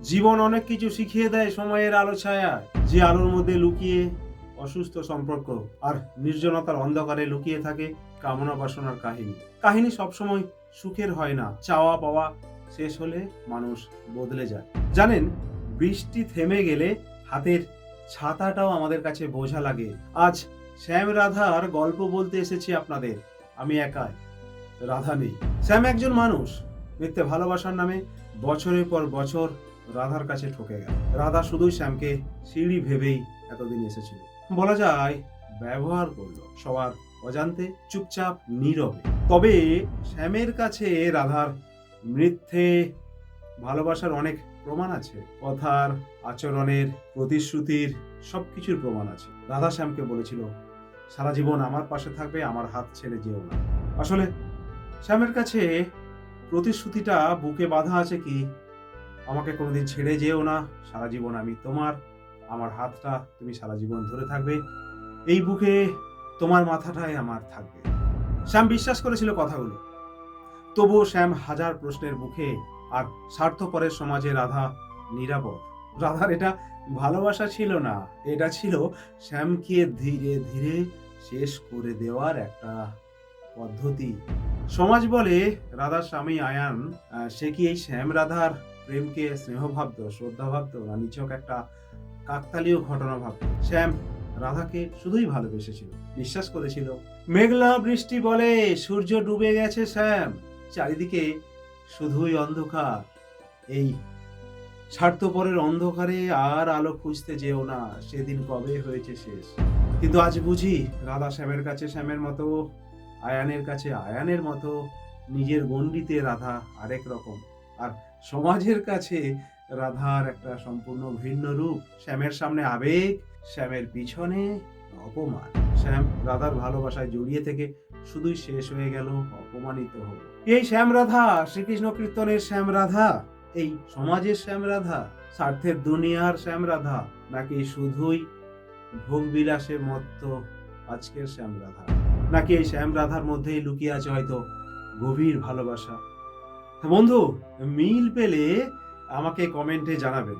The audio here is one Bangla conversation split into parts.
জীবন অনেক কিছু শিখিয়ে দেয় সময়ের আলো ছায়ায়, যে আলোর মধ্যে লুকিয়ে অসুস্থ সম্পর্ক আর নির্জনতার অন্ধকারে লুকিয়ে থাকে কামনা বাসনার কাহিনী। কাহিনী সবসময় সুখের হয় না। চাওয়া পাওয়া শেষ হলে মানুষ বদলে যায়। জানেন, বৃষ্টি থেমে গেলে হাতের ছাতাটাও আমাদের কাছে বোঝা লাগে। আজ শ্যাম রাধার গল্প বলতে এসেছি আপনাদের। আমি একাই, রাধা নেই। শ্যাম একজন মানুষ মিথ্যে ভালোবাসার নামে বছরের পর বছর রাধার কাছে ঠকে গেল। রাধা শুধুই শ্যামকে সিঁড়ি ভেবেই এতদিন এসেছিল। বলা যায় ব্যবহার করলো সবার অজান্তে, চুপচাপ, নীরবে। তবে শ্যামের কাছে রাধার মিথ্যে ভালোবাসার অনেক প্রমাণ আছে। কথার, আচরণের, প্রতিশ্রুতির, সবকিছুর প্রমাণ আছে। রাধা শ্যামকে বলেছিল, সারা জীবন আমার পাশে থাকবে, আমার হাত ছেড়ে যেও না। আসলে শ্যামের কাছে প্রতিশ্রুতিটা বুকে বাঁধা আছে কি, আমাকে কোনোদিন ছেড়ে যেও না, সারা জীবন আমি তোমার, আমার হাতটা তুমি সারা জীবন ধরে থাকবে, এই বুকে তোমার মাথাটাই আমার থাকবে। শ্যাম বিশ্বাস করেছিল কথাগুলো। তবুও শ্যাম হাজার প্রশ্নের মুখে, আর স্বার্থপরের সমাজে রাধা নিরাপদ। রাধার এটা ভালোবাসা ছিল না, এটা ছিল শ্যামকে ধীরে ধীরে শেষ করে দেওয়ার একটা পদ্ধতি। সমাজ বলে রাধার স্বামী আয়ান, সে কি এই শ্যাম রাধার প্রেমকে স্নেহ ভাবত, শ্রদ্ধা ভাবত, না নিছক একটা কাকতালীয় ঘটনা ভাবত? শ্যাম রাধাকে শুধুই ভালোবেসেছিল, বিশ্বাস করেছিল। মেঘলা বৃষ্টি বলে সূর্য ডুবে গেছে শ্যাম, চারিদিকে শুধুই অন্ধকার। এই স্বার্থপরের অন্ধকারে আর আলো খুঁজতে যেও না, সেদিন কবে হয়েছে শেষ। কিন্তু আজ বুঝি রাধা শ্যামের কাছে শ্যামের মতো, আয়ানের কাছে আয়ানের মতো, নিজের গণ্ডিতে রাধা আরেক রকম, আর সমাজের কাছে রাধার একটা সম্পূর্ণ ভিন্ন রূপ। শ্যামের সামনে আবেগ, শ্যামের পিছনে অপমান। শ্যাম রাধার ভালোবাসায় জড়িয়ে থেকে শুধুই শেষ হয়ে গেল, অপমানিত হল। এই শ্যাম রাধা শ্রীকৃষ্ণ কীর্তনের শ্যাম রাধা, এই সমাজের শ্যাম রাধা, স্বার্থের দুনিয়ার শ্যাম রাধা, নাকি শুধুই ভোগ বিলাসের মতো আজকের শ্যাম রাধা? নাকি এই শ্যাম রাধার মধ্যেই লুকিয়ে আছে হয়তো গভীর ভালোবাসা? বন্ধু, মিল পেলে আমাকে কমেন্টে জানাবেন।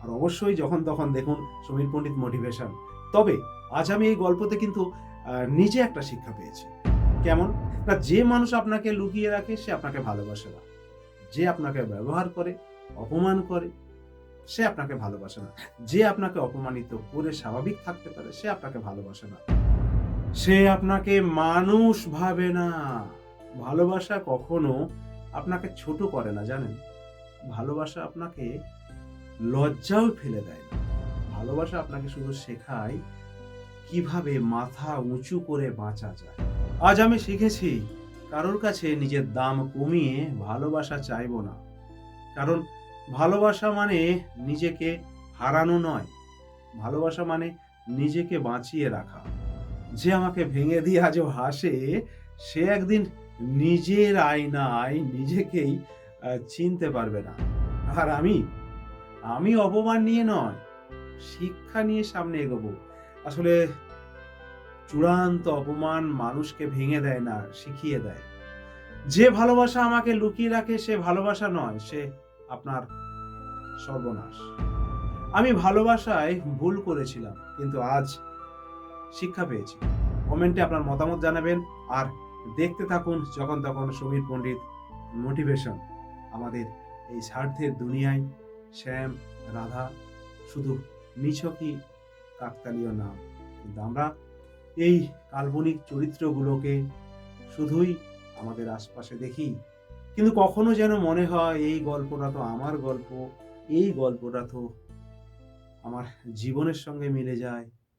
আর অবশ্যই যখন তখন দেখুন সমীর পণ্ডিত মোটিভেশন। তবে আজ আমি এই গল্পতে কিন্তু নিজে একটা শিক্ষা পেয়েছি। কেমন না, যে মানুষ আপনাকে লুকিয়ে রাখে সে আপনাকে ভালোবাসে না। যে আপনাকে ব্যবহার করে, অপমান করে, সে আপনাকে ভালোবাসে না। যে আপনাকে অপমানিত করে স্বাভাবিক থাকতে পারে, সে আপনাকে ভালোবাসে না। সে আপনাকে মানুষ ভাবে না। ভালোবাসা কখনো আপনাকে ছোট করে না, জানেন? ভালোবাসা আপনাকে লজ্জাও ফেলে দেয় না। ভালোবাসা আপনাকে শুধু শেখায় কিভাবে মাথা উঁচু করে বাঁচা যায়। আজ আমি শিখেছি কারোর কাছে নিজের দাম কমিয়ে ভালোবাসা চাইবো না। কারণ ভালোবাসা মানে নিজেকে হারানো নয়, ভালোবাসা মানে নিজেকে বাঁচিয়ে রাখা। যে আমাকে ভেঙে দিয়ে আজও হাসে, সে একদিন নিজের আয়নায় নিজেকেই চিনতে পারবে না। আর আমি অপমান নিয়ে নয়, শিক্ষা নিয়ে সামনে এগোবো। আসলে চূড়ান্ত অপমান মানুষকে ভেঙে দেয় না, শিখিয়ে দেয়। যে ভালোবাসা আমাকে লুকিয়ে রাখে সে ভালোবাসা নয়, সে আপনার সর্বনাশ। আমি ভালোবাসায় ভুল করেছিলাম, কিন্তু আজ শিক্ষা পেয়েছি। কমেন্টে আপনার মতামত জানাবেন, আর দেখতে থাকুন যখন তখন সমীর পণ্ডিত মোটিভেশন। আমাদের এই স্বার্থের দুনিয়ায় শ্যাম রাধা শুধু নিছকই কাকতালীয় নাম, কিন্তু আমরা এই কাল্পনিক চরিত্রগুলোকে শুধুই আমাদের আশপাশে দেখি। কিন্তু কখনো যেন মনে হয় এই গল্পটা তো আমার গল্প, এই গল্পটা তো আমার জীবনের সঙ্গে মিলে যায়।